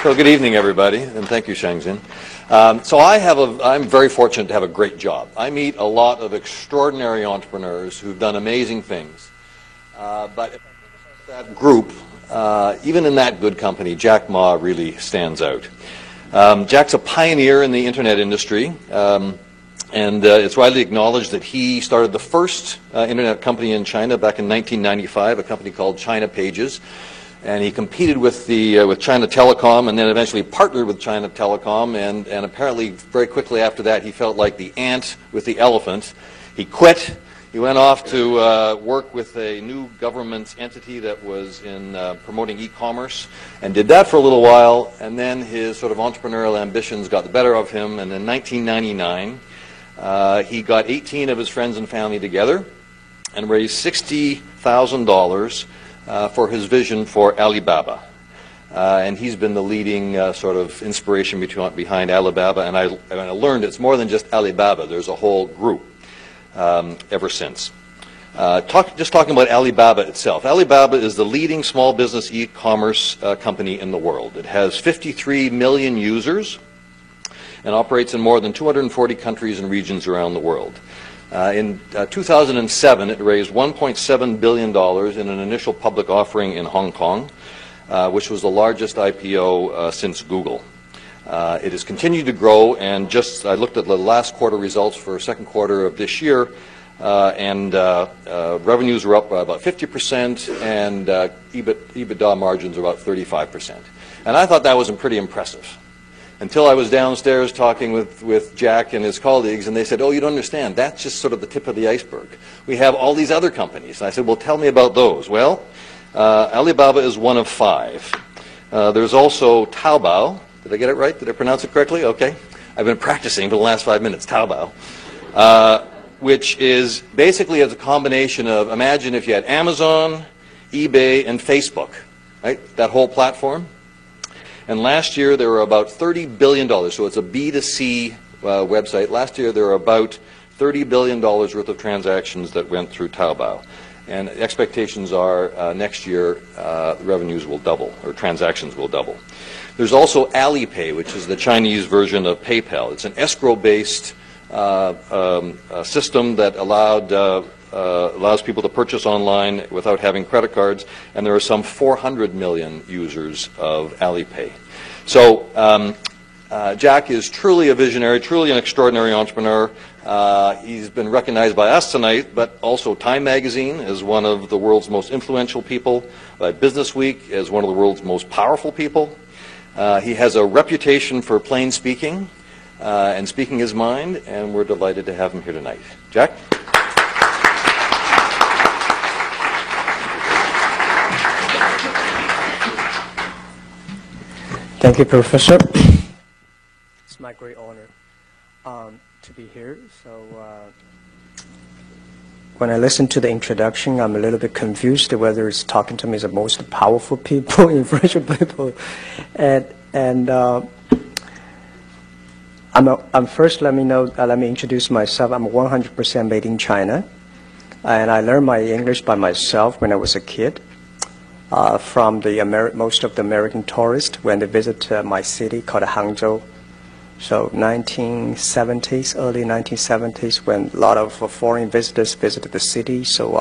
So good evening, everybody, and thank you, Shangzhen. I'm very fortunate to have a great job. I meet a lot of extraordinary entrepreneurs who've done amazing things. But that group, even in that good company, Jack Ma really stands out. Jack's a pioneer in the internet industry, and it's widely acknowledged that he started the first internet company in China back in 1995, a company called China Pages. And he competed with China Telecom, and then eventually partnered with China Telecom, and apparently very quickly after that he felt like the ant with the elephant. He quit. He went off to work with a new government entity that was in promoting e-commerce, and did that for a little while, and then his sort of entrepreneurial ambitions got the better of him, and in 1999 he got 18 of his friends and family together and raised $60,000 for his vision for Alibaba. And he's been the leading sort of inspiration behind Alibaba, and I learned it's more than just Alibaba. There's a whole group ever since. Just talking about Alibaba itself. Alibaba is the leading small business e-commerce company in the world. It has 53 million users and operates in more than 240 countries and regions around the world. In 2007, it raised $1.7 billion in an initial public offering in Hong Kong, which was the largest IPO since Google. It has continued to grow, and I looked at the last quarter results for second quarter of this year, and revenues are up by about 50%, and EBITDA margins are about 35%. And I thought that was pretty impressive. Until I was downstairs talking with Jack and his colleagues, and they said, oh, you don't understand, that's just sort of the tip of the iceberg. We have all these other companies. And I said, well, tell me about those. Well, Alibaba is one of 5. There's also Taobao. Did I get it right? Did I pronounce it correctly? Okay. I've been practicing for the last 5 minutes, Taobao, which is basically a combination of, imagine if you had Amazon, eBay, and Facebook, right? That whole platform. And last year there were about $30 billion, so it's a B2C website. Last year there were about $30 billion worth of transactions that went through Taobao. And expectations are next year revenues will double, or transactions will double. There's also Alipay, which is the Chinese version of PayPal. It's an escrow-based system that allows people to purchase online without having credit cards, and there are some 400 million users of Alipay. So Jack is truly a visionary, truly an extraordinary entrepreneur. He's been recognized by us tonight, but also Time Magazine as one of the world's most influential people, by Business Week as one of the world's most powerful people. He has a reputation for plain speaking and speaking his mind, and we're delighted to have him here tonight. Jack? Thank you, Professor. It's my great honor to be here. So when I listen to the introduction, I'm a little bit confused whether it's talking to me as the most powerful people, influential people, and first let me introduce myself. I'm 100% made in China, and I learned my English by myself when I was a kid. From most of the American tourists when they visit my city called Hangzhou. So 1970s, early 1970s, when a lot of foreign visitors visited the city. So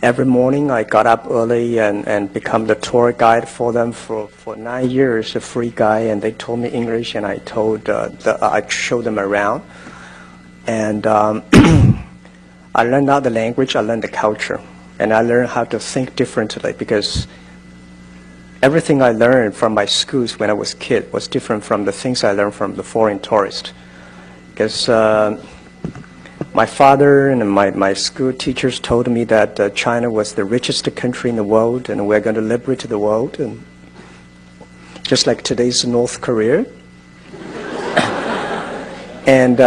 every morning I got up early and become the tour guide for them for 9 years, a free guy, and they told me English, and I showed them around. And I learned not the language, I learned the culture. And I learned how to think differently, because everything I learned from my schools when I was a kid was different from the things I learned from the foreign tourists. Because my father and my school teachers told me that China was the richest country in the world, and we're going to liberate the world, and just like today's North Korea. And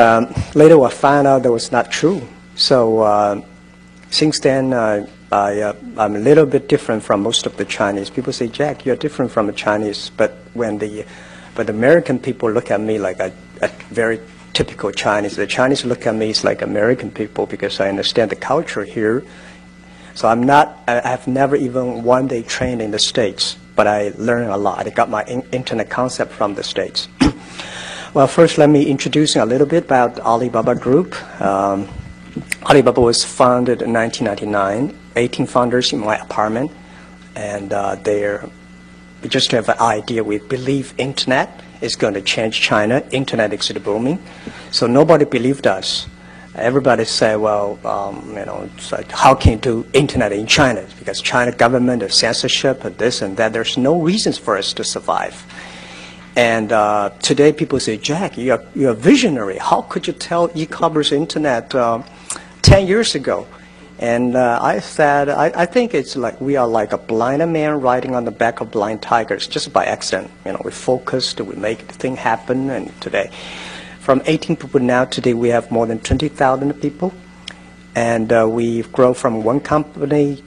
later I found out that was not true. So since then, I'm a little bit different from most of the Chinese. People say, Jack, you're different from the Chinese. But but American people look at me like a very typical Chinese. The Chinese look at me as like American people, because I understand the culture here. So I have never even one day trained in the States. but I learned a lot. I got my internet concept from the States. Well, first let me introduce a little bit about Alibaba Group. Alibaba was founded in 1999, 18 founders in my apartment, and just to have an idea, we believe internet is going to change China. Internet is booming. So nobody believed us. Everybody said, well, it's like, how can you do internet in China? Because China government, the censorship, and this and that, there's no reasons for us to survive. And today people say, Jack, you're a visionary. How could you tell e-commerce internet 10 years ago? And I said, I think it's like we are like a blind man riding on the back of blind tigers, just by accident. We focused, we make the thing happen, and today, from 18 people now, today we have more than 20,000 people, and we've grown from one company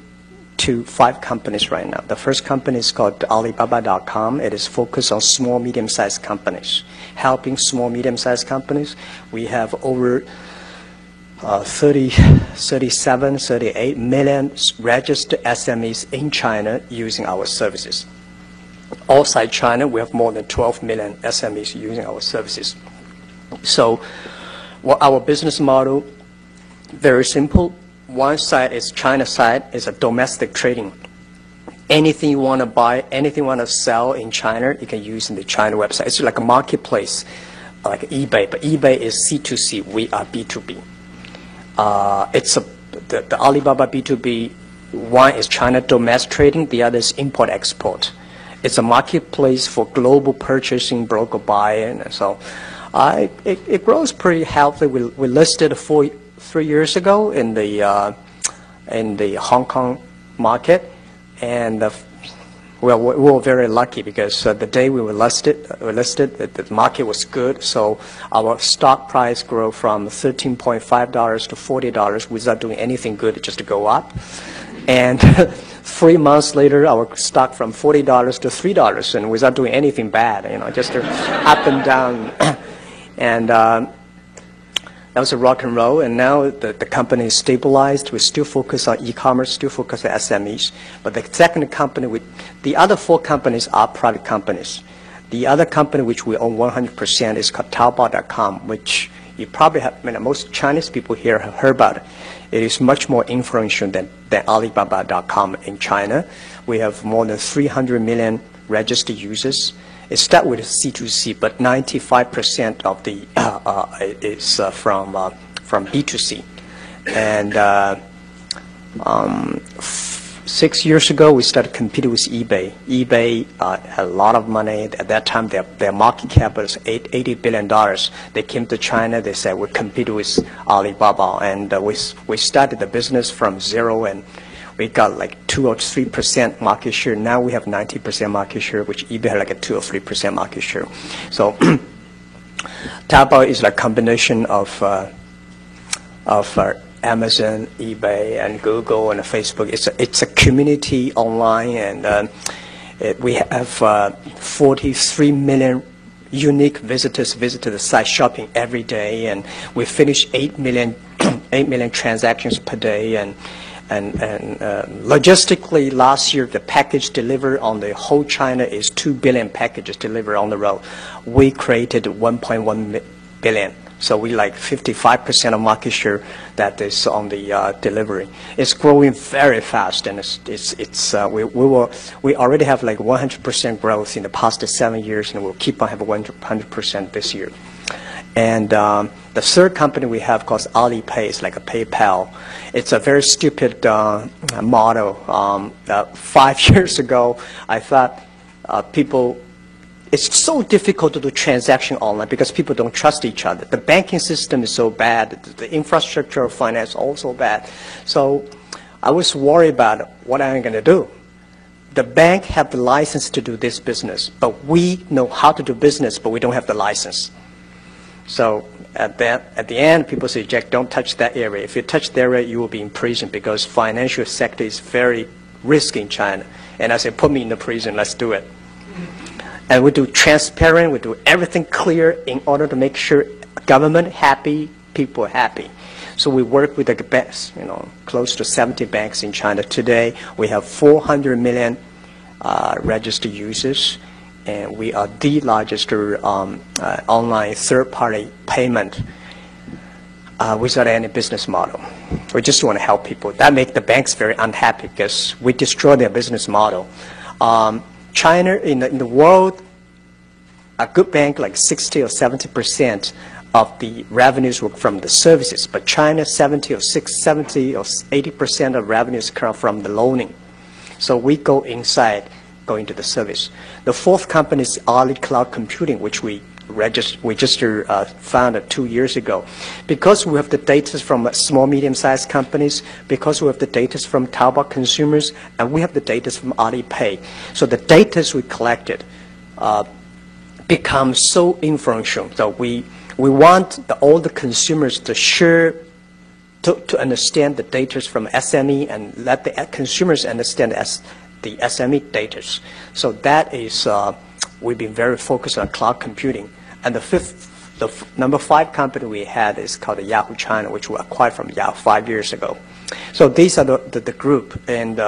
to 5 companies right now. The first company is called Alibaba.com. It is focused on small, medium-sized companies, helping small, medium-sized companies. We have over 37, 38 million registered SMEs in China using our services. Outside China, we have more than 12 million SMEs using our services. So our business model, very simple. One side is China side, is a domestic trading. Anything you want to buy, anything you want to sell in China, you can use in the China website. It's like a marketplace, like eBay, but eBay is C2C, we are B2B. The Alibaba B2B, one is China domestic trading, the other is import-export. It's a marketplace for global purchasing, broker buying, and so it grows pretty healthy. We listed 3 years ago in the Hong Kong market, and we were very lucky because the day we were listed, the market was good, so our stock price grew from $13.5 to $40 without doing anything good, just to go up. And 3 months later, our stock from $40 to $3, and without doing anything bad, just up and down. And that was a rock and roll, and now the company is stabilized. We still focus on e-commerce, still focus on SMEs. But the second company, the other 4 companies are private companies. The other company which we own 100% is called Taobao.com, which you probably have, most Chinese people here have heard about it. It is much more influential than Alibaba.com in China. We have more than 300 million registered users. It starts with C2C, but 95% of the is from B2C. And 6 years ago, we started competing with eBay. eBay had a lot of money. At that time, their market cap was $80 billion. They came to China. They said, we'll compete with Alibaba. And we started the business from zero, and we got like 2 or 3% market share. Now we have 90% market share, which eBay had like a 2 or 3% market share. So Taobao is like a combination of Amazon, eBay, and Google, and Facebook. It's a community online, and we have 43 million unique visitors visit the site, shopping every day, and we finish 8 million transactions per day. And logistically, last year, the package delivered on the whole China is 2 billion packages delivered on the road. We created 1.1 billion. So we like 55% of market share that is on the delivery. It's growing very fast, and we already have like 100% growth in the past 7 years, and we'll keep on having 100% this year. And the third company we have called Alipay, is like a PayPal. It's a very stupid model. 5 years ago, I thought it's so difficult to do transaction online because people don't trust each other. The banking system is so bad. The infrastructure of finance also bad. So I was worried about what am I going to do. The bank have the license to do this business, but we know how to do business, but we don't have the license. So at the end, people say, Jack, don't touch that area. If you touch that area, you will be in prison because financial sector is very risky in China. And I said, put me in the prison, let's do it. And we do transparent, we do everything clear in order to make sure government happy, people happy. So we work with the banks, close to 70 banks in China. Today, we have 400 million registered users, and we are the largest online third-party payment without any business model. We just want to help people. That makes the banks very unhappy because we destroy their business model. China, in the world, a good bank like 60 or 70% of the revenues were from the services, but China 70 or 80% of revenues come from the loaning. So we go inside, go into the service. The fourth company is Ali Cloud Computing, which we just founded 2 years ago. Because we have the data from small, medium-sized companies, because we have the data from Taobao consumers, and we have the data from Alipay. So the data we collected becomes so influential. So we want all the consumers to share, to understand the data from SME and let the consumers understand the SME data. So that is, we've been very focused on cloud computing. And the number 5 company we had is called Yahoo China, which we acquired from Yahoo 5 years ago. So these are the group. And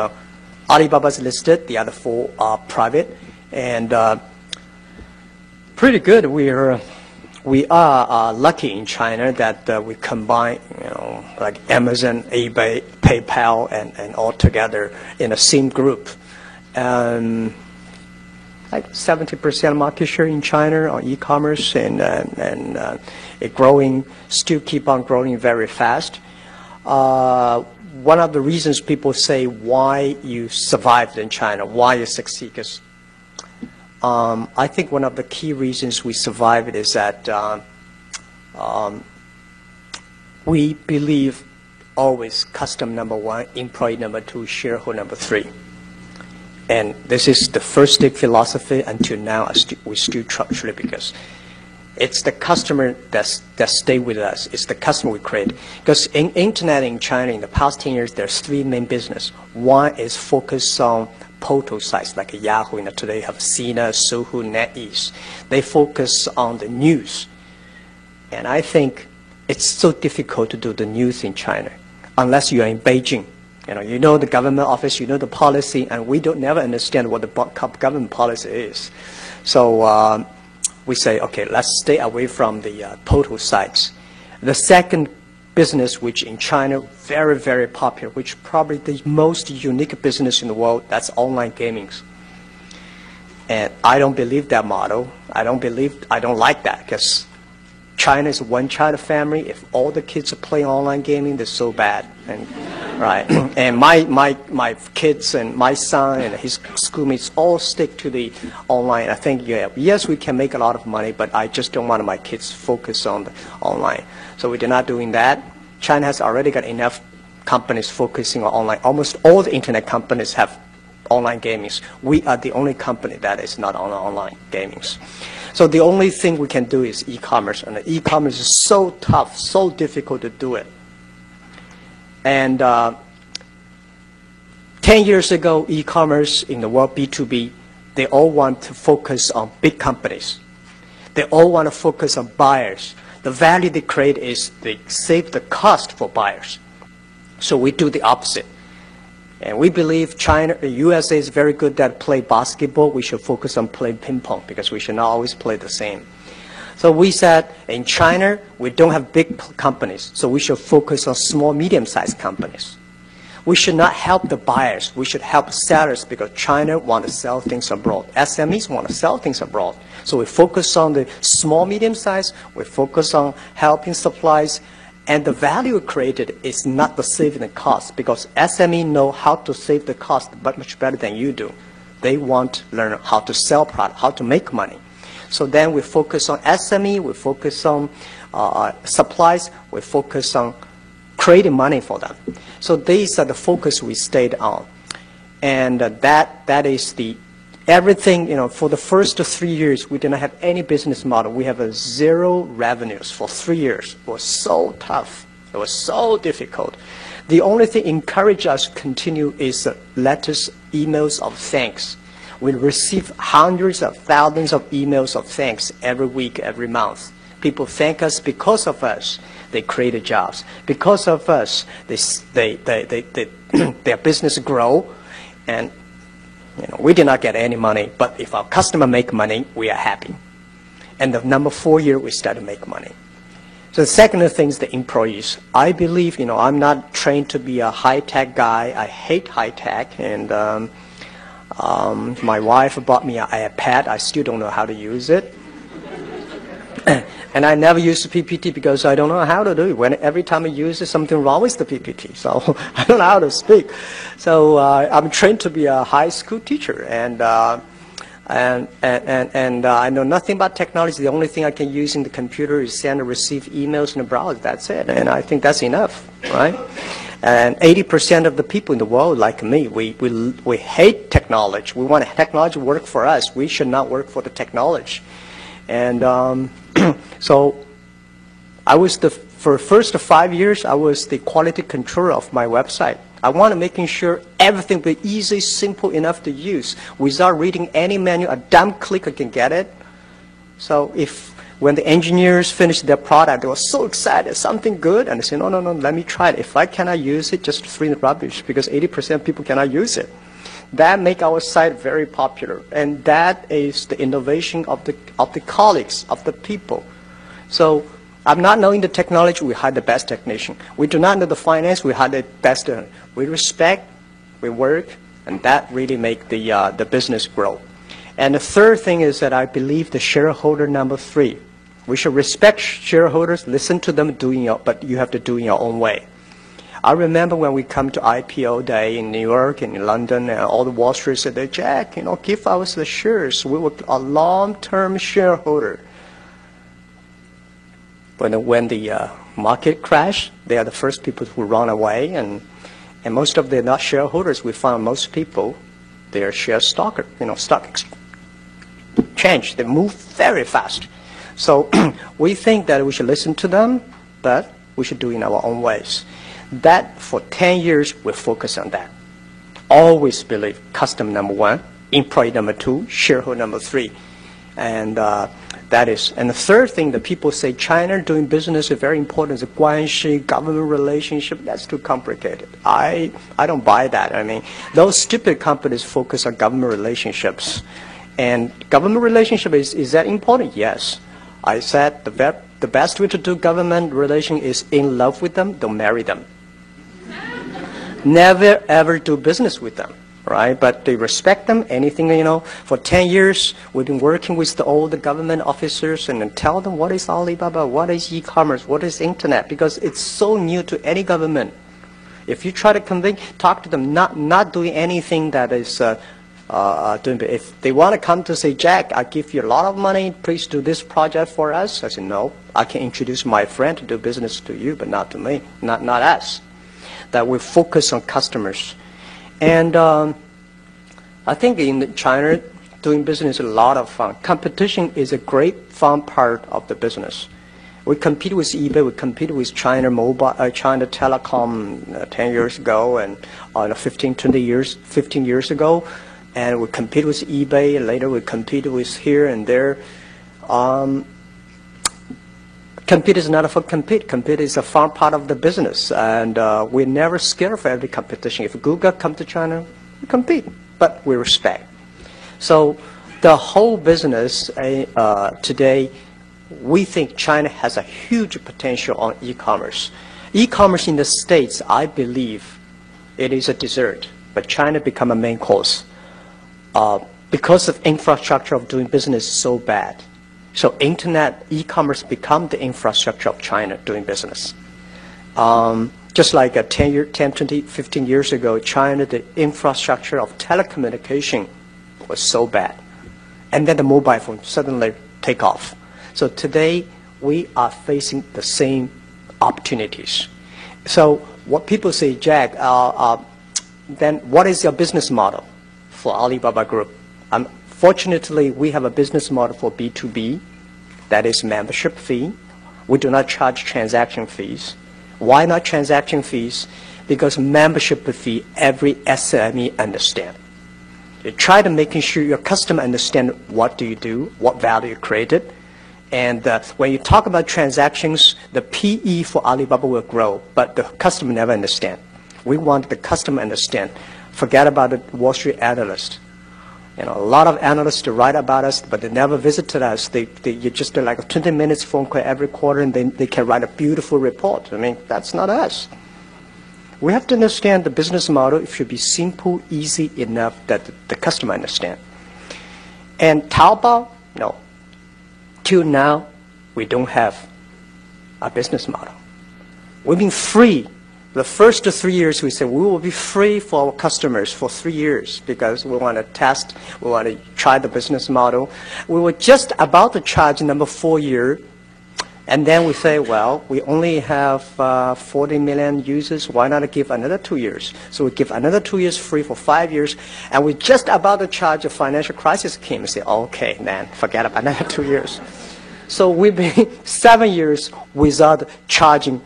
Alibaba's listed, the other 4 are private. And pretty good. We are lucky in China that we combine, like Amazon, eBay, PayPal, and all together in a same group. Like 70% market share in China on e-commerce, and it growing, still keep on growing very fast. One of the reasons people say why you survived in China, why you succeed, because I think one of the key reasons we survived is that we believe always customer number 1, employee number 2, shareholder number 3. And this is the first day philosophy until now. We still truly, because it's the customer that stay with us. It's the customer we create. Because in internet in China in the past 10 years, there's 3 main business. One is focused on portal sites like Yahoo. Today have Sina, Sohu, NetEase. They focus on the news. And I think it's so difficult to do the news in China unless you are in Beijing. You know the government office, you know the policy, and we don't never understand what the government policy is. So we say, okay, let's stay away from the portal sites. The second business, which in China, very, very popular, which probably the most unique business in the world, that's online gaming. And I don't believe that model. I don't like that, because China is one child family. If all the kids are playing online gaming, they're so bad. And, right. And my kids and my son and his schoolmates all stick to the online. I think, yes, we can make a lot of money, but I just don't want my kids focus on the online. So we're not doing that. China has already got enough companies focusing on online. Almost all the internet companies have online gaming. We are the only company that is not on online gaming. So the only thing we can do is e-commerce, and e-commerce is so tough, so difficult to do it. And 10 years ago, e-commerce in the world, B2B, they all want to focus on big companies. They all want to focus on buyers. The value they create is they save the cost for buyers. So we do the opposite. And we believe China, the USA is very good at play basketball. We should focus on playing ping pong, because we should not always play the same. So we said in China, we don't have big companies, so we should focus on small, medium-sized companies. We should not help the buyers. We should help sellers, because China wants to sell things abroad. SMEs want to sell things abroad. So we focus on the small, medium-sized. We focus on helping supplies. And the value created is not the saving the cost, because SME know how to save the cost but much better than you do. They want to learn how to sell product, how to make money. So then we focus on SME, we focus on supplies, we focus on creating money for them. So these are the focus we stayed on. And that is the everything, for the first 3 years, we did not have any business model. We have 0 revenues for 3 years. It was so tough. It was so difficult. The only thing encouraged us to continue is letters, emails of thanks. We receive hundreds of thousands of emails of thanks every week, every month. People thank us because of us. They created jobs. Because of us, their business grow. And We did not get any money, but if our customer make money, we are happy. And the number 4 year, we start to make money. So the second thing is the employees. I believe, I'm not trained to be a high-tech guy. I hate high-tech. And my wife bought me an iPad. I still don't know how to use it. And I never use the PPT because I don't know how to do it. Every time I use it, something wrong with the PPT. So I don't know how to speak. So I'm trained to be a high school teacher. And I know nothing about technology. The only thing I can use in the computer is send and receive emails and browse. That's it. And I think that's enough, right? And 80% of the people in the world, like me, we hate technology. We want technology to work for us. We should not work for the technology. And so I was for the first 5 years, I was the quality controller of my website. I wanted making sure everything be easy, simple enough to use. Without reading any manual, a dumb clicker can get it. So when the engineers finished their product, they were so excited, something good, and they said, no, let me try it. If I cannot use it, just throw in the rubbish, because 80% of people cannot use it. That make our site very popular, and that is the innovation of the colleagues, of the people. So I'm not knowing the technology, we hire the best technician. We do not know the finance, we hire the best. We respect, we work, and that really make the business grow. And the third thing is that I believe the shareholder number 3. We should respect shareholders, listen to them, but you have to do it in your own way. I remember when we come to IPO day in New York and in London, and all the Wall Street said, Jack, give us the shares. We were a long-term shareholder. When the market crashed, they are the first people who run away, and most of them are not shareholders. We found most people, they are share stocker, stock exchange. They move very fast. So we think that we should listen to them, but we should do it in our own ways. That for 10 years, we focus on that. Always believe customer number 1, employee number 2, shareholder number 3. And that is. And the third thing that people say, China doing business is very important. The guanxi, government relationship, that's too complicated. I don't buy that. I mean, those stupid companies focus on government relationships. And government relationship, is that important? Yes. I said the best way to do government relation is in love with them, don't marry them. Never ever do business with them, right? But they respect them, anything, For 10 years, we've been working with all the government officers and then tell them what is Alibaba, what is e-commerce, what is internet, because it's so new to any government. If you try to talk to them, not doing anything that is if they want to come to say, Jack, I give you a lot of money, please do this project for us. I said, no, I can introduce my friend to do business to you, but not to me, not us. That we focus on customers. And I think in China, doing business is a lot of fun. Competition is a great fun part of the business. We compete with eBay, we compete with China Telecom 10 years ago, and 15 years ago. And we compete with eBay, and later we compete with here and there. Compete is not for compete. Compete is a fun part of the business. And we're never scared of every competition. If Google comes to China, we compete, but we respect. So the whole business today, we think China has a huge potential on e-commerce. E-commerce in the States, I believe, it is a dessert, but China become a main course. Because of infrastructure of doing business so bad. So internet, e-commerce become the infrastructure of China doing business. Just like 10, 20, 15 years ago, China, the infrastructure of telecommunication was so bad. And then the mobile phone suddenly take off. So today, we are facing the same opportunities. So what people say, Jack, then what is your business model for Alibaba Group? Fortunately, we have a business model for B2B, that is membership fee. We do not charge transaction fees. Why not transaction fees? Because membership fee, every SME understand. You try to making sure your customer understand what do you do, what value you created. And when you talk about transactions, the PE for Alibaba will grow, but the customer never understand. We want the customer understand. Forget about the Wall Street analyst. A lot of analysts to write about us, but they never visited us. They just do like a 20 minutes phone call every quarter, and they can write a beautiful report. I mean, that's not us. We have to understand the business model. It should be simple, easy enough that the customer understand. And Taobao, no. Till now, we don't have a business model. We've been free. The first 3 years, we said we will be free for our customers for 3 years because we want to test, we want to try the business model. We were just about to charge number 4 year, and then we say, well, we only have 40 million users. Why not give another 2 years? So we give another 2 years free for 5 years, and we're just about to charge a financial crisis came and say, okay, then forget about another 2 years. So we've been 7 years without charging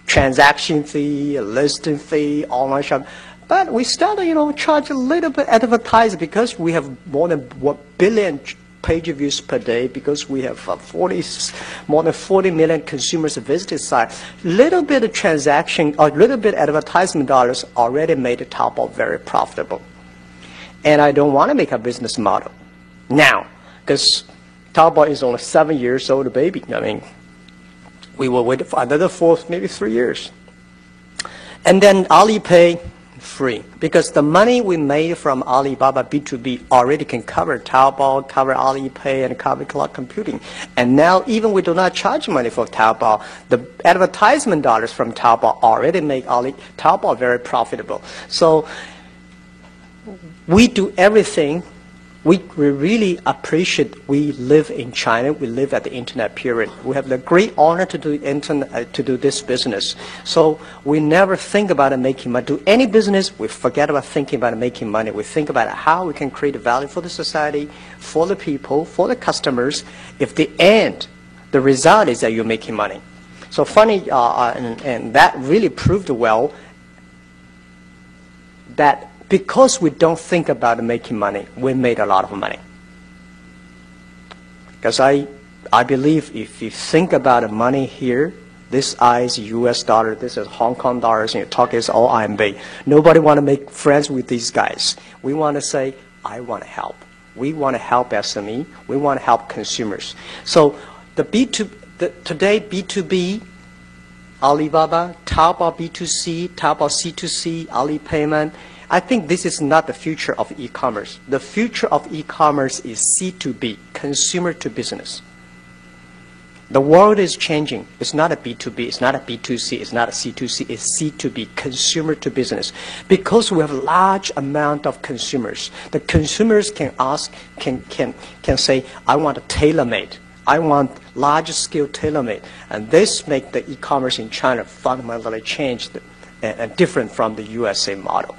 transaction fee, listing fee, online shop. But we started, charge a little bit advertising because we have more than 1 billion page views per day, because we have more than 40 million consumers visited site. Little bit of transaction or little bit advertisement dollars already made Taobao very profitable. And I don't want to make a business model now, because Taobao is only 7 years old baby. I mean, we will wait for another 4, maybe 3 years. And then Alipay, free. Because the money we made from Alibaba B2B already can cover Taobao, cover Alipay, and cover cloud computing. And now even we do not charge money for Taobao, the advertisement dollars from Taobao already make Taobao very profitable. So we do everything. We really appreciate we live in China. We live at the internet period. We have the great honor to do this business. So we never think about making money. Do any business, we forget about thinking about making money. We think about how we can create value for the society, for the people, for the customers. If the result is that you're making money. So funny, and that really proved well that because we don't think about making money, we made a lot of money. Because I believe if you think about money here, this is US dollar, this is Hong Kong dollars, and your talk is all RMB. Nobody want to make friends with these guys. We want to say, I want to help. We want to help SME. We want to help consumers. So today B2B, Alibaba, Taobao B2C, Taobao C2C, Alipayment, I think this is not the future of e-commerce. The future of e-commerce is C2B, consumer to business. The world is changing. It's not a B2B, it's not a B2C, it's not a C2C, it's C2B, consumer to business. Because we have a large amount of consumers, the consumers can ask, can say, I want a tailor-made. I want large-scale tailor-made. And this makes the e-commerce in China fundamentally changed and different from the USA model.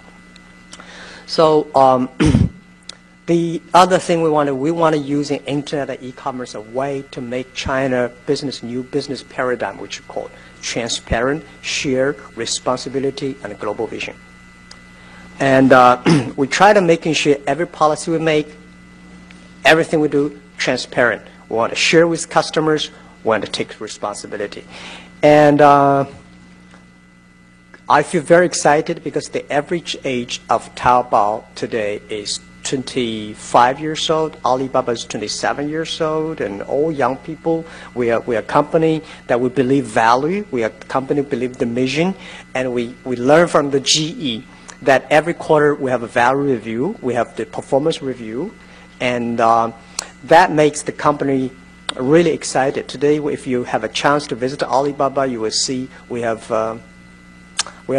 So the other thing we want to use in internet e-commerce a way to make China new business paradigm, which we call transparent, shared responsibility, and global vision. And we try to making sure every policy we make, everything we do, transparent. We want to share with customers. We want to take responsibility. And I feel very excited because the average age of Taobao today is 25 years old. Alibaba is 27 years old, and all young people. We are a company that we believe value. We are a company that believe the mission, and we learn from the GE that every quarter we have a value review. We have the performance review, and that makes the company really excited. Today, if you have a chance to visit Alibaba, you will see we're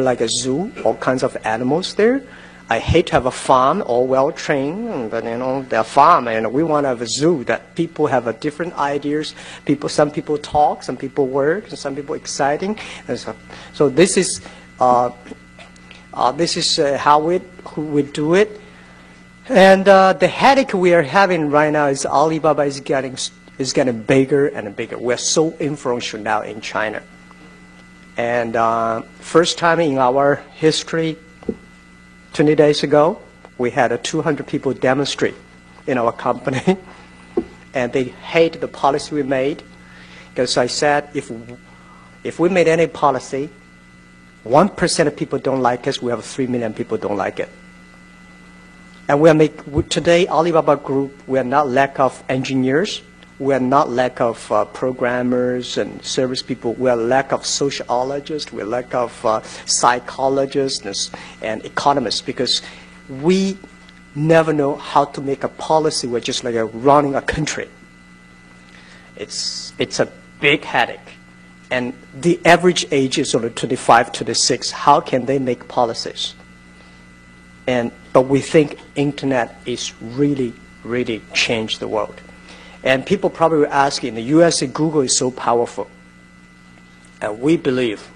like a zoo, all kinds of animals there. I hate to have a farm, all well-trained, but they're farm, and we want to have a zoo that people have different ideas. Some people talk, some people work, and some people exciting. And so this is how we do it. And the headache we are having right now is Alibaba is getting bigger and bigger. We're so influential now in China. And first time in our history, 20 days ago, we had 200 people demonstrate in our company. And they hate the policy we made. Because I said, if we made any policy, 1% of people don't like us, we have 3 million people don't like it. And today, Alibaba Group, we are not lack of engineers. We are not lack of programmers and service people. We are lack of sociologists. We are lack of psychologists and economists, because we never know how to make a policy. We're just like running a country. It's a big headache. And the average age is only 25, 26. How can they make policies? But we think internet is really, really changed the world. And people probably will ask, in the US, Google is so powerful. And we believe,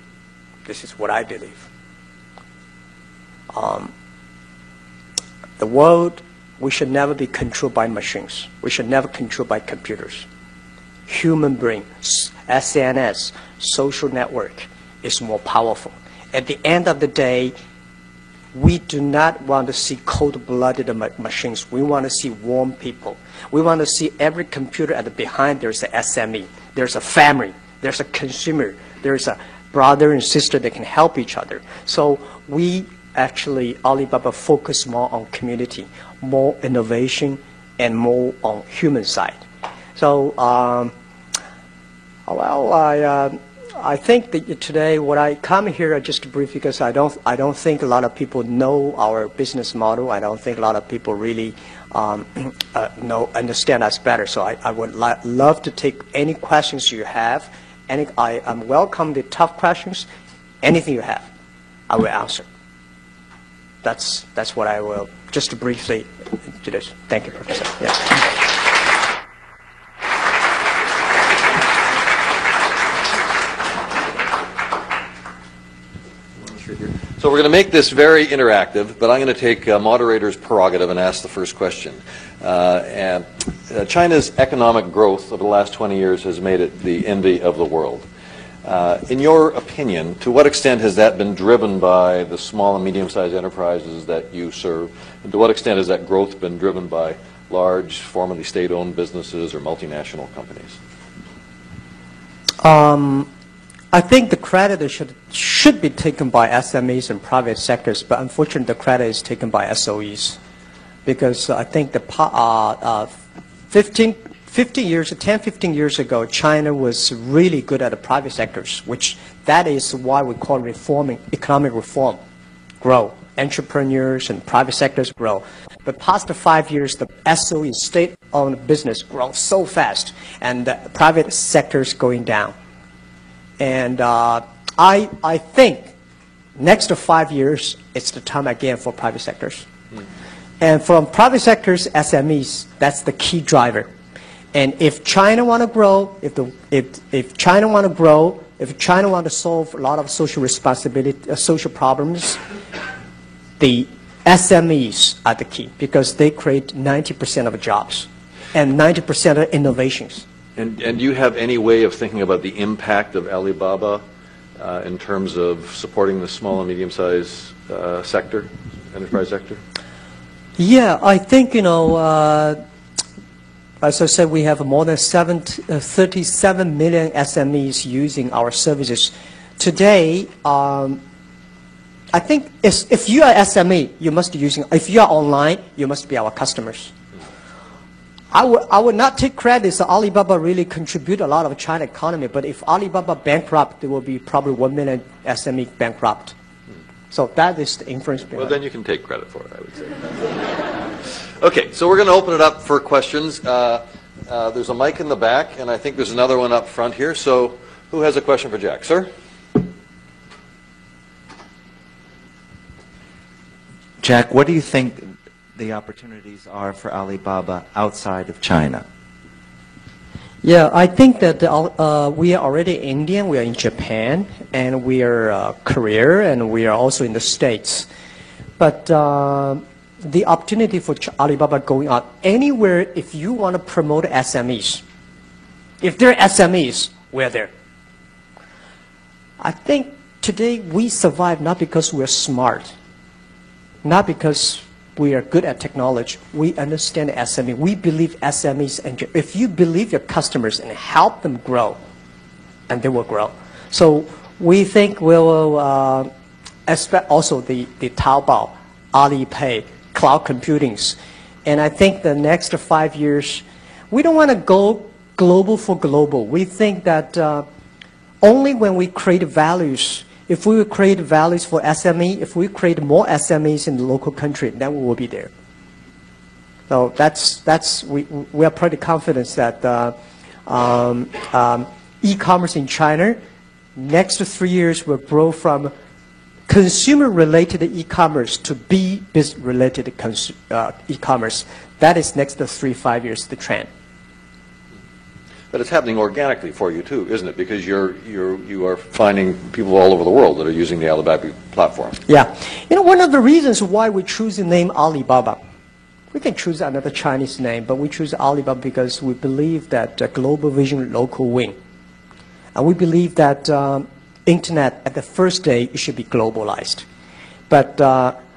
this is what I believe, the world, we should never be controlled by machines. We should never controlled by computers. Human brain, SNS, social network is more powerful. At the end of the day, we do not want to see cold-blooded machines. We want to see warm people. We want to see every computer at the behind there's a SME, there's a family, there's a consumer, there's a brother and sister that can help each other. So we actually, Alibaba focus more on community, more innovation, and more on human side. So, I think that today, what I come here just briefly, because I don't think a lot of people know our business model. I don't think a lot of people really understand us better. So I would love to take any questions you have. I welcome the tough questions. Anything you have, I will answer. That's what I will just briefly do this. Thank you, Professor. Yeah. So we're going to make this very interactive, but I'm going to take moderator's prerogative and ask the first question. China's economic growth over the last 20 years has made it the envy of the world. In your opinion, to what extent has that been driven by the small and medium-sized enterprises that you serve? And to what extent has that growth been driven by large, formerly state-owned businesses or multinational companies? I think the credit should be taken by SMEs and private sectors, but unfortunately the credit is taken by SOEs. Because I think the 10, 15 years ago, China was really good at the private sectors, which that is why we call reforming, economic reform, grow. Entrepreneurs and private sectors grow. But past 5 years, the SOE, state-owned business, grows so fast, and the private sector is going down. And I think next to 5 years, it's the time again for private sectors. And from private sectors, SMEs, that's the key driver. And if China want to grow, if China want to grow, if China want to solve a lot of social responsibility, social problems, the SMEs are the key, because they create 90% of jobs and 90% of innovations. And do you have any way of thinking about the impact of Alibaba in terms of supporting the small and medium-sized sector, enterprise sector? Yeah, I think, as I said, we have more than 37 million SMEs using our services. Today, I think if you are SME, you must be using, if you are online, you must be our customers. I would not take credit that Alibaba really contribute a lot of China economy, but if Alibaba bankrupt, there will be probably 1 million SME bankrupt. So that is the inference behind. Well, then you can take credit for it, I would say. Okay, so we're going to open it up for questions. There's a mic in the back, and I think there's another one up front here. So who has a question for Jack? Sir? Jack, what do you think the opportunities are for Alibaba outside of China? Yeah, I think that we are already Indian, we are in Japan, and we are Korea, and we are also in the States. But the opportunity for Alibaba going out anywhere, if you want to promote SMEs, if they're SMEs, we're there. I think today we survive not because we're smart, not because we are good at technology. We understand SME. We believe SMEs, and if you believe your customers and help them grow, and they will grow. So we think we will expect also the Taobao, Alipay, cloud computings. And I think the next 5 years, we don't want to go global for global. We think that only when we create values, if we create values for SME, if we create more SMEs in the local country, then we will be there. So we are pretty confident that e-commerce in China, next 3 years will grow from consumer-related e-commerce to business-related e-commerce. That is next 3-5 years, the trend. But it's happening organically for you too, isn't it? Because you are finding people all over the world that are using the Alibaba platform. Yeah. You know, one of the reasons why we choose the name Alibaba, we can choose another Chinese name, but we choose Alibaba because we believe that global vision, local win. And we believe that Internet, at the first day, it should be globalized. But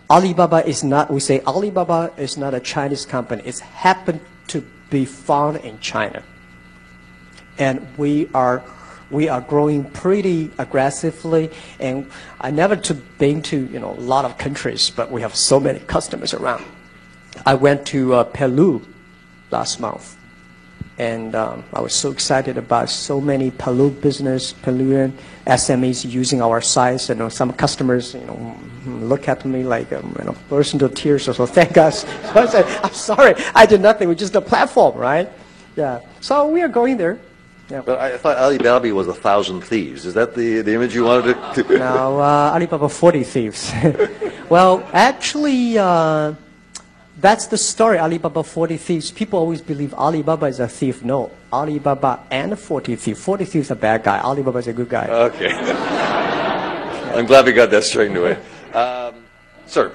Alibaba is not, we say Alibaba is not a Chinese company. It's happened to be found in China. And we are growing pretty aggressively. And I never been to a lot of countries, but we have so many customers around. I went to Peru last month. And I was so excited about so many Peruvian SMEs using our sites. And some customers, look at me like, burst into tears. So thank us. So I said, I'm sorry, I did nothing. We're just a platform, right? Yeah. So we are going there. Yeah. But I thought Alibaba was 1,000 thieves. Is that the image you wanted to? No, Alibaba 40 thieves. Well, actually, that's the story, Alibaba 40 thieves. People always believe Alibaba is a thief. No, Alibaba and 40 thieves. 40 thieves are a bad guy. Alibaba is a good guy. Okay. I'm glad we got that straightened away. Sir.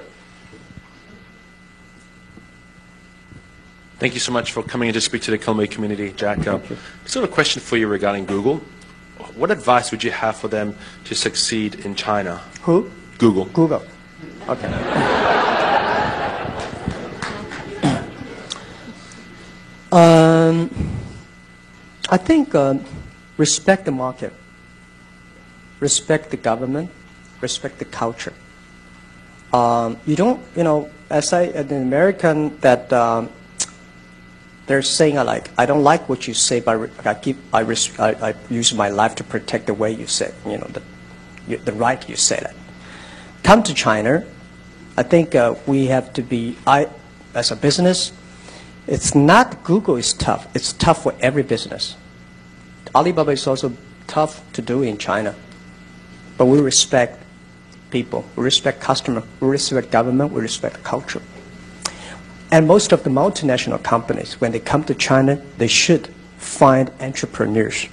Thank you so much for coming in to speak to the Columbia community, Jack. Sort of a question for you regarding Google. What advice would you have for them to succeed in China? Who? Google. Google. Okay. I think respect the market, respect the government, respect the culture. You don't, as an American, that they're saying I don't like what you say, but I use my life to protect the way you say, the right you say that. Come to China, I think we have to be, as a business, it's not Google is tough. It's tough for every business. Alibaba is also tough to do in China. But we respect people. We respect customer. We respect government. We respect culture. And most of the multinational companies, when they come to China, they should find entrepreneurs.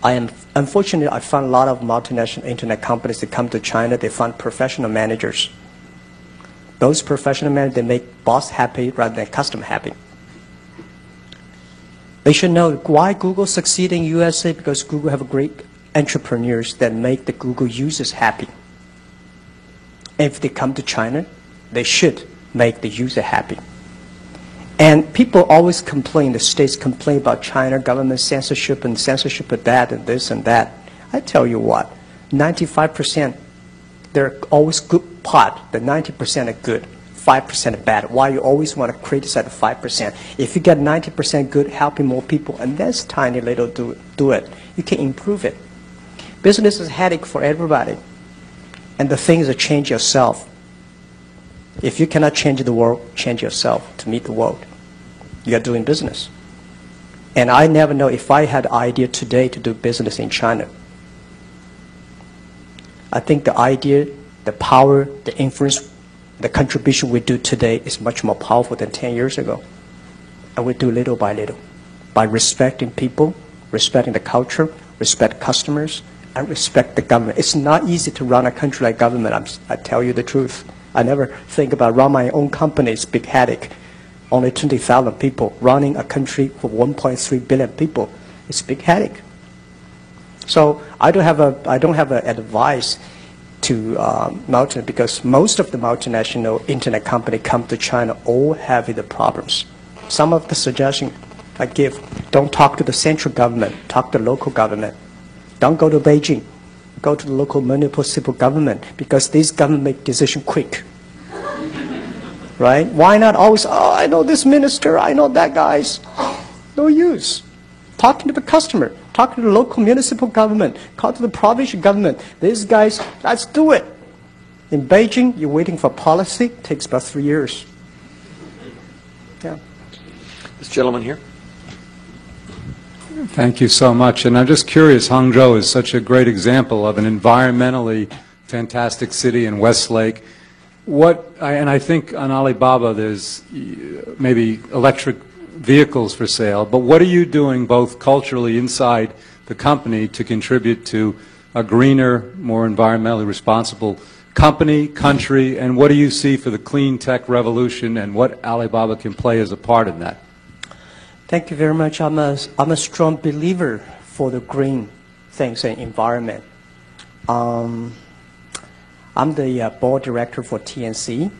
Unfortunately, I found a lot of multinational internet companies that come to China, they find professional managers. Those professional managers, they make boss happy rather than customer happy. They should know why Google succeed in USA, because Google have great entrepreneurs that make the Google users happy. If they come to China, they should make the user happy. And people always complain, the states complain about China government censorship and censorship of that and this and that. I tell you what, 95%, they're always good part. The 90% are good, 5% are bad. Why you always want to criticize the 5%? If you get 90% good, helping more people, and that's tiny little do it, you can improve it. Business is a headache for everybody. And the thing is to change yourself. If you cannot change the world, change yourself to meet the world. You are doing business. And I never know if I had an idea today to do business in China. I think the idea, the power, the influence, the contribution we do today is much more powerful than 10 years ago. And we do little by little. By respecting people, respecting the culture, respect customers, and respect the government. It's not easy to run a country like government, I tell you the truth. I never think about run my own company. It's a big headache. Only 20,000 people running a country for 1.3 billion people. It's a big headache. So I don't have an advice to because most of the multinational internet company come to China all have the problems. Some of the suggestions I give: don't talk to the central government, talk to the local government. Don't go to Beijing. Go to the local municipal government, because these government make decisions quick. right? Why not always, oh, I know this minister, I know that guy's. No use. Talking to the customer, talking to the local municipal government, talk to the provincial government. These guys, let's do it. In Beijing, you're waiting for policy. It takes about 3 years. Yeah. This gentleman here. Thank you so much. And I'm just curious, Hangzhou is such a great example of an environmentally fantastic city in Westlake. And I think on Alibaba there's maybe electric vehicles for sale, but what are you doing both culturally inside the company to contribute to a greener, more environmentally responsible company, country, and what do you see for the clean tech revolution and what Alibaba can play as a part in that? Thank you very much. I'm a strong believer for the green things and environment. I'm the board director for TNC,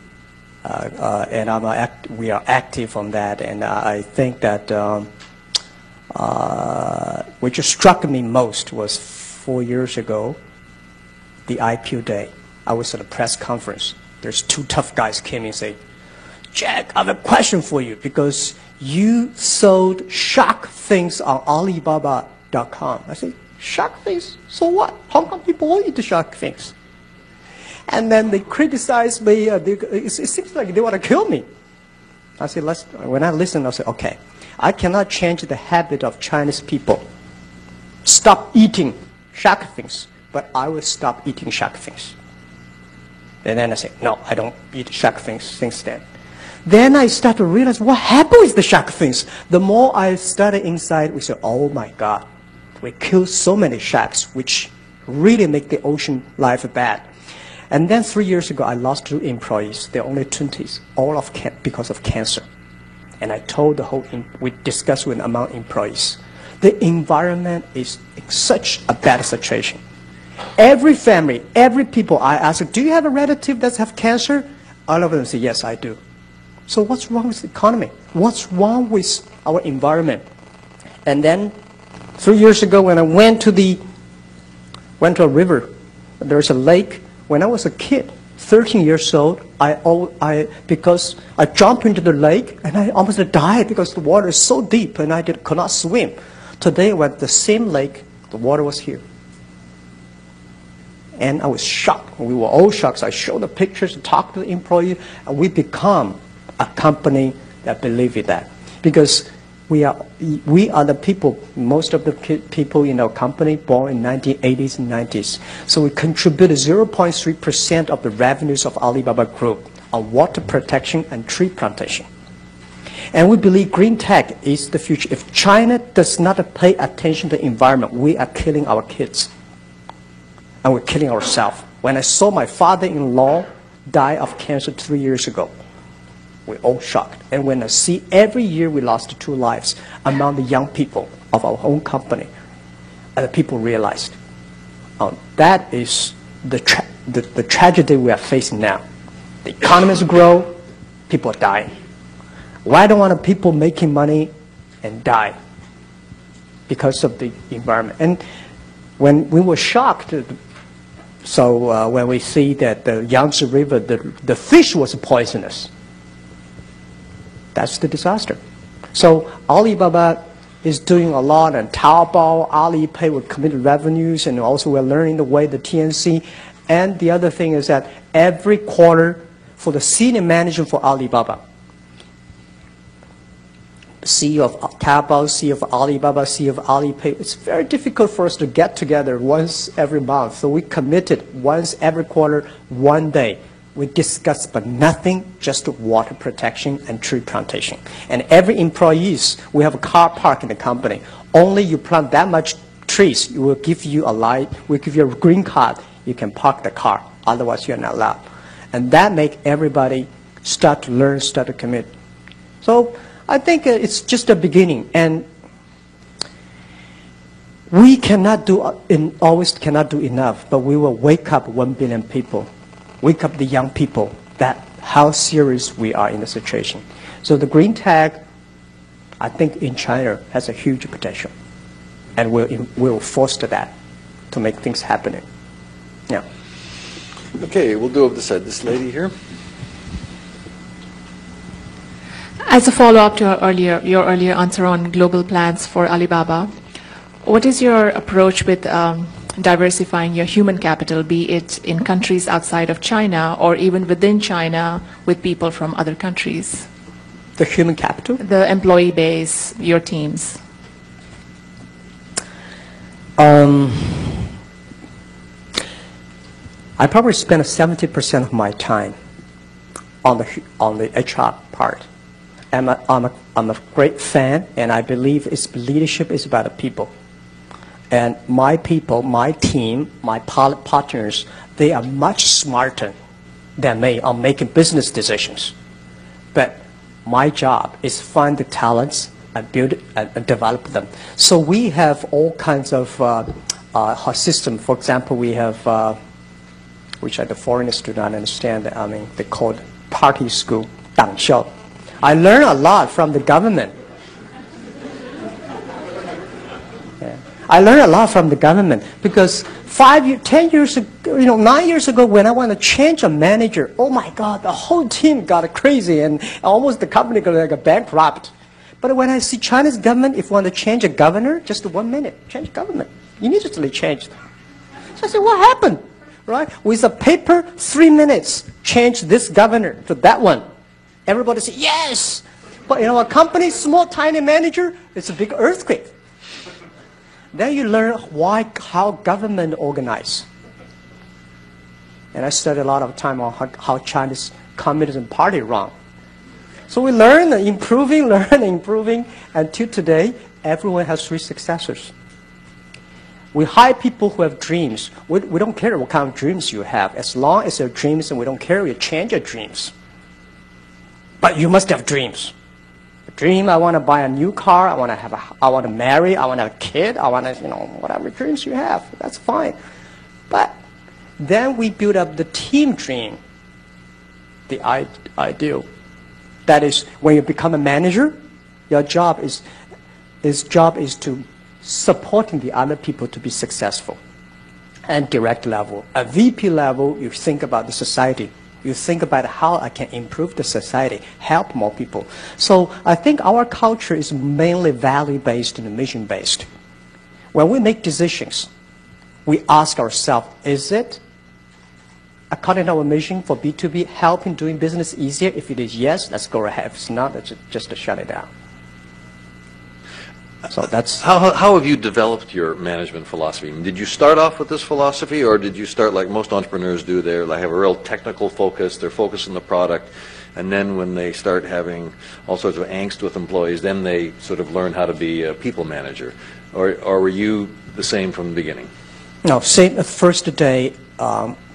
and we are active on that. And I think that which struck me most was 4 years ago, the IPO day. I was at a press conference. There's two tough guys came in and say, Jack, I have a question for you because you sold shark things on Alibaba.com. I said, shark things? So what? Hong Kong people all eat the shark things. And then they criticized me. It seems like they want to kill me. I said, when I listened, I said, okay, I cannot change the habit of Chinese people. Stop eating shark things, but I will stop eating shark things. And then I said, no, I don't eat shark things since then. Then I started to realize what happened with the shark things. The more I studied inside, we said, oh my God, we killed so many sharks, which really make the ocean life bad. And then 3 years ago, I lost 2 employees. They're only 20s, all because of cancer. And I told the whole, we discussed with among employees. The environment is in such a bad situation. Every family, every people I ask, do you have a relative that have cancer? All of them say, yes, I do. So what's wrong with the economy? What's wrong with our environment? And then 3 years ago when I went to a river, there's a lake. When I was a kid, 13 years old, because I jumped into the lake and I almost died because the water is so deep and I could not swim. Today, when the same lake, the water was here. And I was shocked. We were all shocked. So I showed the pictures, talked to the employee, and we become a company that believe in that. Because we are the people, most of the people in our company born in 1980s and 90s. So we contributed 0.3% of the revenues of Alibaba Group on water protection and tree plantation. And we believe green tech is the future. If China does not pay attention to the environment, we are killing our kids. And we're killing ourselves. When I saw my father-in-law die of cancer 3 years ago, we're all shocked. And when I see every year we lost 2 lives among the young people of our own company, and the people realized that is the tragedy we are facing now. The economies grow, people are dying. Why don't want people making money and die? Because of the environment. And when we were shocked, when we see that the Yangtze River, the fish was poisonous, that's the disaster. So Alibaba is doing a lot, and Taobao, Alipay with committed revenues, and also we're learning the way the TNC. And the other thing is that every quarter for the senior manager for Alibaba, CEO of Taobao, CEO of Alibaba, CEO of Alipay, it's very difficult for us to get together once every month. So we committed once every quarter, 1 day. We discuss but nothing, just water protection and tree plantation. And every employees, we have a car park in the company. Only you plant that much trees, we will give you a light, we'll give you a green card, you can park the car. Otherwise, you're not allowed. And that makes everybody start to learn, start to commit. So I think it's just a beginning. And we cannot do, always cannot do enough, but we will wake up 1 billion people. Wake up the young people that how serious we are in the situation. So the green tag, I think in China has a huge potential, and we'll foster that to make things happening. Yeah. Okay, we'll do over this side. This lady here. As a follow-up to your earlier answer on global plans for Alibaba, what is your approach with diversifying your human capital, be it in countries outside of China or even within China with people from other countries? The human capital? The employee base, your teams. I probably spend 70% of my time on the HR part. I'm a great fan, and I believe its leadership is about the people. And my people, my team, my partners, they are much smarter than me on making business decisions. But my job is find the talents and build and develop them. So we have all kinds of system. For example, we have, which the foreigners do not understand, I mean, they call it party school, 党校. I learned a lot from the government. Yeah. I learned a lot from the government because 10 years ago, 9 years ago, when I want to change a manager, oh my God, the whole team got crazy and almost the company got like a bankrupt. But when I see China's government, if you want to change a governor, just 1 minute, change government. Immediately changed. So I said, what happened? Right? With a paper, 3 minutes, change this governor to that one. Everybody says, yes. But a company, small, tiny manager, it's a big earthquake. Then you learn how government organize. And I studied a lot of time on how China's Communism Party run. So we learn, improving, until today, everyone has 3 successors. We hire people who have dreams. We don't care what kind of dreams you have. As long as they're dreams, and we don't care, we change your dreams. But you must have dreams. A dream, I want to buy a new car, I want to marry, I want to have a kid, I want to, whatever dreams you have, that's fine. But then we build up the team dream, the ideal. That is, when you become a manager, your job is to supporting the other people to be successful. And direct level. At VP level, you think about the society. You think about how I can improve the society, help more people. So I think our culture is mainly value-based and mission-based. When we make decisions, we ask ourselves, is it according to our mission for B2B, helping doing business easier? If it is yes, let's go ahead. If it's not, let's just shut it down. So that's how have you developed your management philosophy? Did you start off with this philosophy, or did you start like most entrepreneurs do? They have a real technical focus. They're focused on the product, and then when they start having all sorts of angst with employees, then they sort of learn how to be a people manager. Or were you the same from the beginning? No, same. The first day,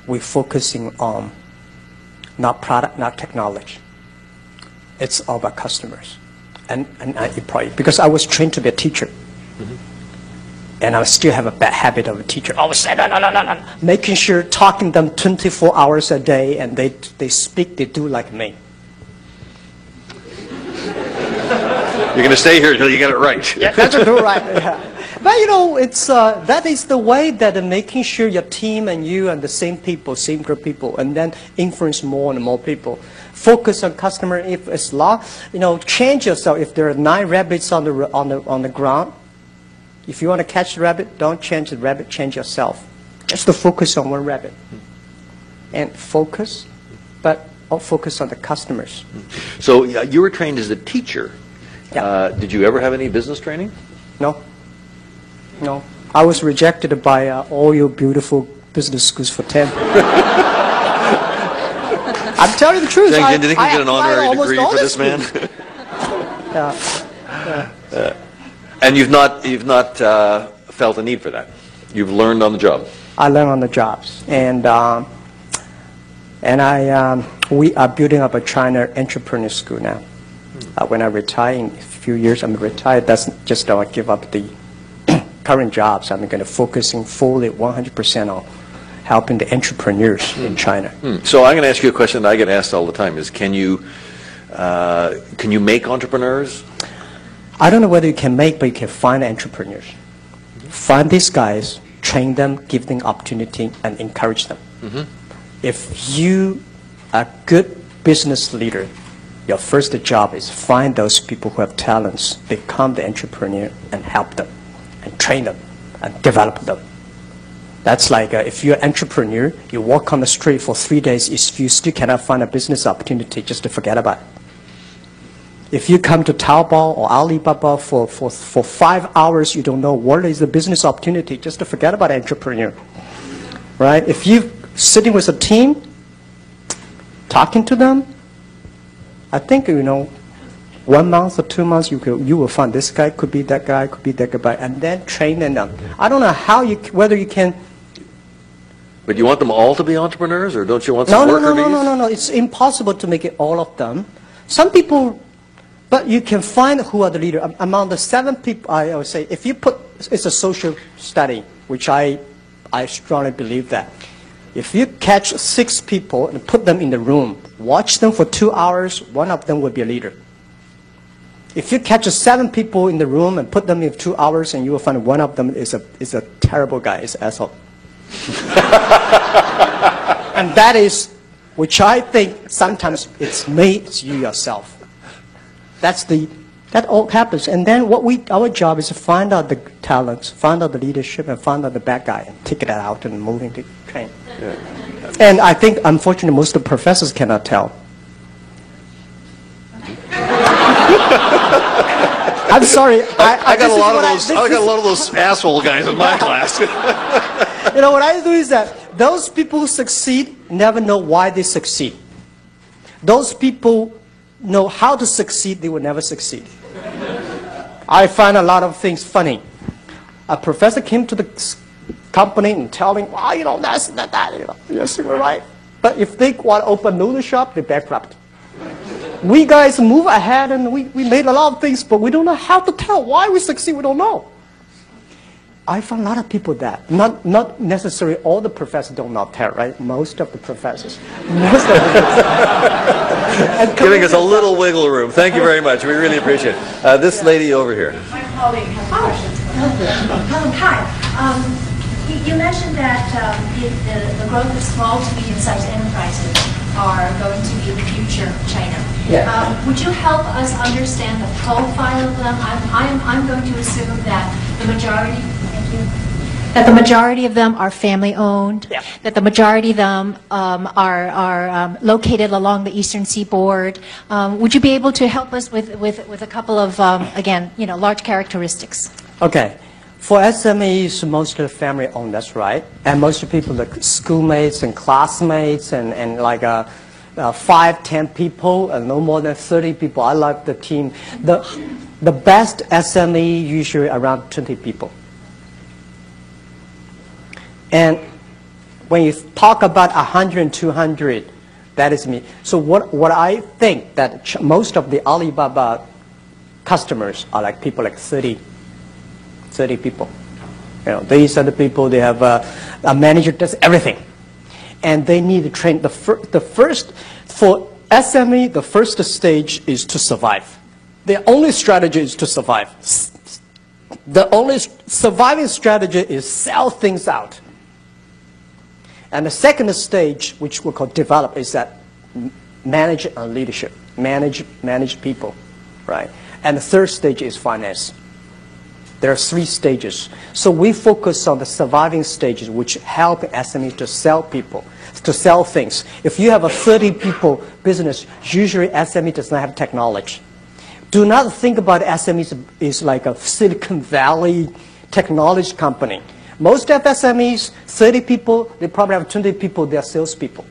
we're focusing on not product, not technology. It's all about customers. And probably, because I was trained to be a teacher. Mm-hmm. And I still have a bad habit of a teacher. Always say, no. Making sure, talking them 24 hours a day, and they speak, they do like me. You're going to stay here until you get it right. Yeah, that's right. Yeah. But it's that is the way that making sure your team and you and the same people, same group of people, and then influence more and more people. Focus on customer. If it's law, change yourself. If there are 9 rabbits on the ground, if you want to catch the rabbit, don't change the rabbit. Change yourself. Just to focus on one rabbit, and focus, but focus on the customers. So you were trained as a teacher. Yeah. Did you ever have any business training? No. I was rejected by all your beautiful business schools for 10. I'm telling you the truth. Do you think you get an honorary degree for this man? And you've not felt a need for that. You've learned on the job. I learned on the jobs, and we are building up a China entrepreneur school now. When I retire in a few years, I'm retired. That's just I give up the current jobs. I'm going to focusing fully 100% on helping the entrepreneurs in China. So I'm going to ask you a question that I get asked all the time: is can you make entrepreneurs? I don't know whether you can make, but you can find entrepreneurs. Find these guys, train them, give them opportunity, and encourage them. If you are a good business leader, Your first job is find those people who have talents, become the entrepreneur, and help them, and train them, and develop them. That's like if you're an entrepreneur, you walk on the street for 3 days, if you still cannot find a business opportunity, just to forget about it. If you come to Taobao or Alibaba for 5 hours, you don't know what is the business opportunity, just to forget about entrepreneur. Right? If you're sitting with a team, talking to them, I think, 1 month or 2 months, you will find this guy could be that guy, could be that guy, and then training them. I don't know whether you can. But you want them all to be entrepreneurs, or don't you want some worker bees? No. It's impossible to make it all of them. Some people, but you can find who are the leader. Among the 7 people, I would say, if you put, it's a social study, which I strongly believe that. If you catch 6 people and put them in the room, watch them for 2 hours, one of them will be a leader. If you catch 7 people in the room and put them in 2 hours, and you will find one of them is a terrible guy, is an asshole. And that is, which I think sometimes it's me, it's you yourself. That all happens. And then our job is to find out the talents, find out the leadership, and find out the bad guy, and take it out and move into train. Yeah. And I think, unfortunately, most of the professors cannot tell. I'm sorry. I got a lot of those asshole guys in my class. What I do is that those people who succeed never know why they succeed. Those people know how to succeed, they will never succeed. I find a lot of things funny. A professor came to the company and telling, that's that. Yes, you're right. But if they want to open noodle shop, they bankrupt. We guys move ahead and we made a lot of things, but we don't know how to tell why we succeed. We don't know. I find a lot of people that. Not necessarily all the professors do not tell, right? Most of the professors. And giving us a little wiggle room. Thank you very much. We really appreciate it. This lady over here. My colleague has questions. Hi. You mentioned that the growth of small to medium-sized enterprises are going to be the future of China. Yeah. Would you help us understand the profile of them? I'm going to assume that the majority. Thank you. That the majority of them are family-owned. Yeah. That the majority of them are located along the eastern seaboard. Would you be able to help us with a couple of again, large characteristics? Okay. For SMEs, mostly family-owned, that's right. And most people, like schoolmates and classmates and like 5, 10 people, and no more than 30 people. I like the team. The best SME usually around 20 people. And when you talk about 100 and 200, that is me. So what I think that most of the Alibaba customers are like people like 30 people. These are the people, they have a manager does everything. And they need to train. For SME, the first stage is to survive. The only strategy is to survive. The only surviving strategy is sell things out. And the second stage, which we call develop, is that manage leadership, manage people, right? And the third stage is finance. There are 3 stages. So we focus on the surviving stages, which help SMEs to sell people, to sell things. If you have a 30 people business, usually SME does not have technology. Do not think about SMEs as like a Silicon Valley technology company. Most of SMEs, 30 people, they probably have 20 people, they are salespeople.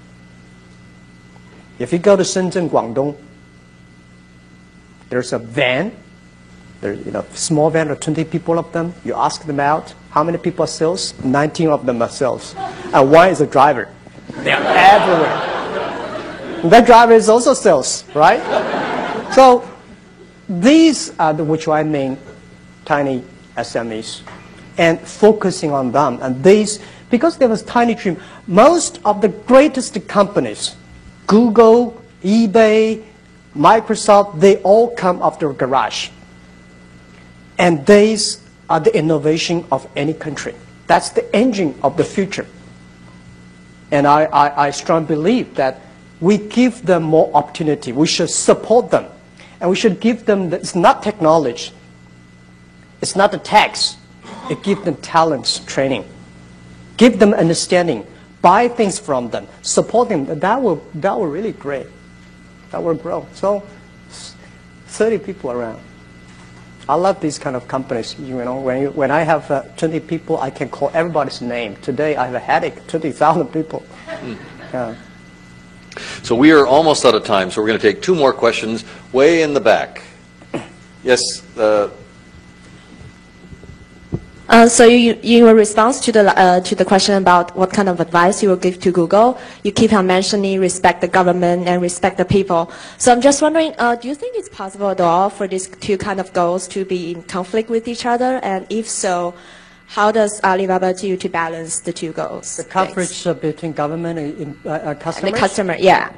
If you go to Shenzhen, Guangdong, there's a van. There's small van of 20 people of them. You ask them out, how many people are sales? 19 of them are sales. And 1 is a driver. They are everywhere. And that driver is also sales, right? So these are which I mean tiny SMEs. And focusing on them. And these, because there was tiny team, most of the greatest companies, Google, eBay, Microsoft, they all come after a garage. And these are the innovation of any country. That's the engine of the future. And I strongly believe that we give them more opportunity. We should support them. And we should give them, it's not technology. It's not the tax. It gives them talents, training. Give them understanding. Buy things from them. Support them. That will really great. That will grow. So 30 people around. I love these kind of companies. You know, when I have 20 people, I can call everybody's name. Today I have a headache, 20,000 people. Yeah. So we are almost out of time, so we're going to take two more questions way in the back. Yes. So in response to the question about what kind of advice you will give to Google, you keep on mentioning respect the government and respect the people. So I'm just wondering, do you think it's possible at all for these two kind of goals to be in conflict with each other? And if so, how does Alibaba do to balance the two goals? The conflict between government and customers? The customer, yeah.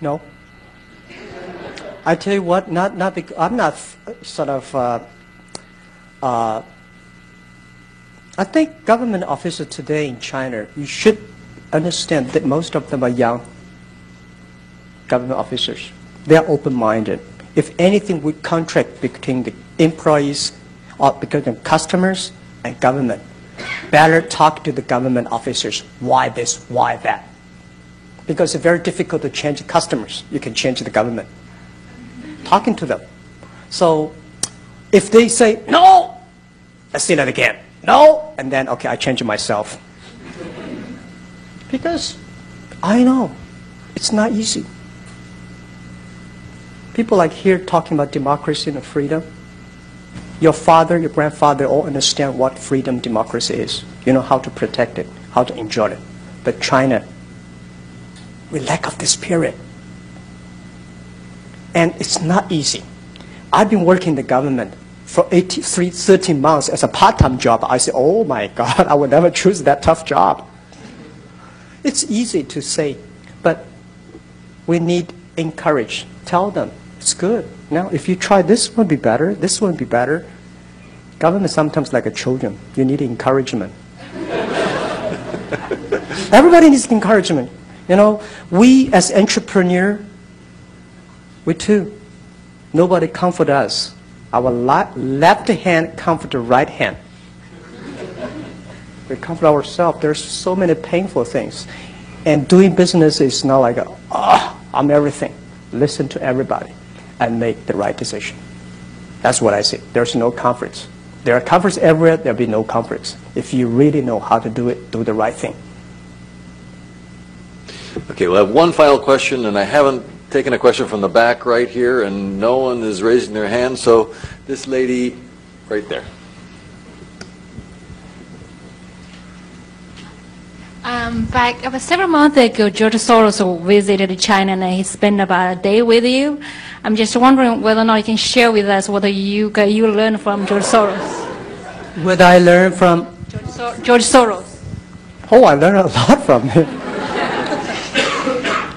No. I tell you what, not because, I'm not sort of, I think government officers today in China, you should understand that most of them are young government officers. They are open-minded. If anything, we contract between the employees or between the customers and government. Better talk to the government officers. Why this? Why that? Because it's very difficult to change the customers. You can change the government. Talking to them. So if they say, no, let's say that again. No, and then, okay, I change it myself. Because I know it's not easy. People like here talking about democracy and freedom. Your father, your grandfather all understand what freedom, democracy is. You know how to protect it, how to enjoy it. But China, we lack of this spirit. And it's not easy. I've been working in the government for 13 months as a part-time job. I say, oh my God, I would never choose that tough job. It's easy to say, but we need encourage. Tell them, it's good. Now, if you try this one be better, this one be better. Government sometimes like a children. You need encouragement. Everybody needs encouragement. You know, we as entrepreneurs, we too. Nobody comfort us. Our left hand comfort the right hand. We comfort ourselves. There's so many painful things. And doing business is not like, I'm everything. Listen to everybody and make the right decision. That's what I say. There's no conflicts. There are conflicts everywhere. There'll be no conflicts. If you really know how to do it, do the right thing. Okay, we'll have one final question, and I haven't taken a question from the back right here, and no one is raising their hand, so this lady right there. Back about several months ago, George Soros visited China and he spent about a day with you. I'm just wondering whether or not you can share with us what you learned from George Soros. What I learned from? George Soros. Oh, I learned a lot from him.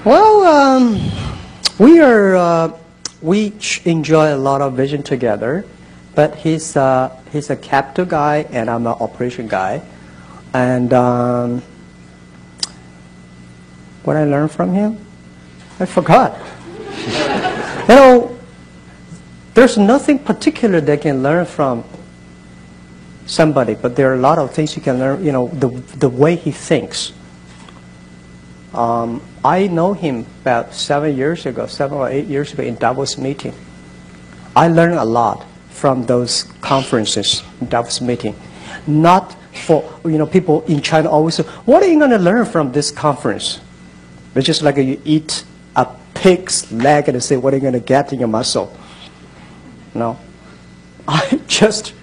Well, we enjoy a lot of vision together, but he's a capital guy and I'm an operation guy. And what I learned from him, I forgot. You know, there's nothing particular they can learn from somebody, but there are a lot of things you can learn, you know, the way he thinks. I know him about 7 or 8 years ago in Davos meeting. I learned a lot from those conferences, Davos meeting. Not for, you know, people in China always say, what are you going to learn from this conference? It's just like you eat a pig's leg and say, what are you going to get in your muscle? No. I just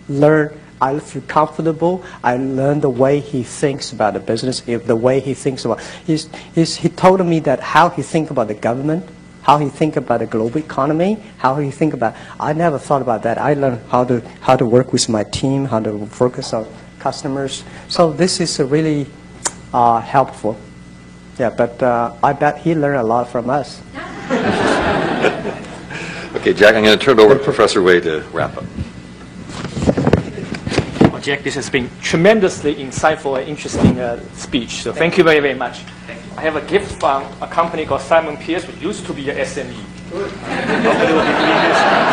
learned, I feel comfortable. I learned the way he thinks about the business, the way he thinks about, he told me that how he thinks about the government, how he thinks about the global economy, how he thinks about, I never thought about that. I learned how to work with my team, how to focus on customers. So this is really helpful. Yeah, but I bet he learned a lot from us. Okay, Jack, I'm going to turn it over to Professor Wei to wrap up. Jack. This has been tremendously insightful and interesting speech. So thank you very, very much. Thank you. I have a gift from a company called Simon Pierce, which used to be a SME. Hopefully we'll be doing this.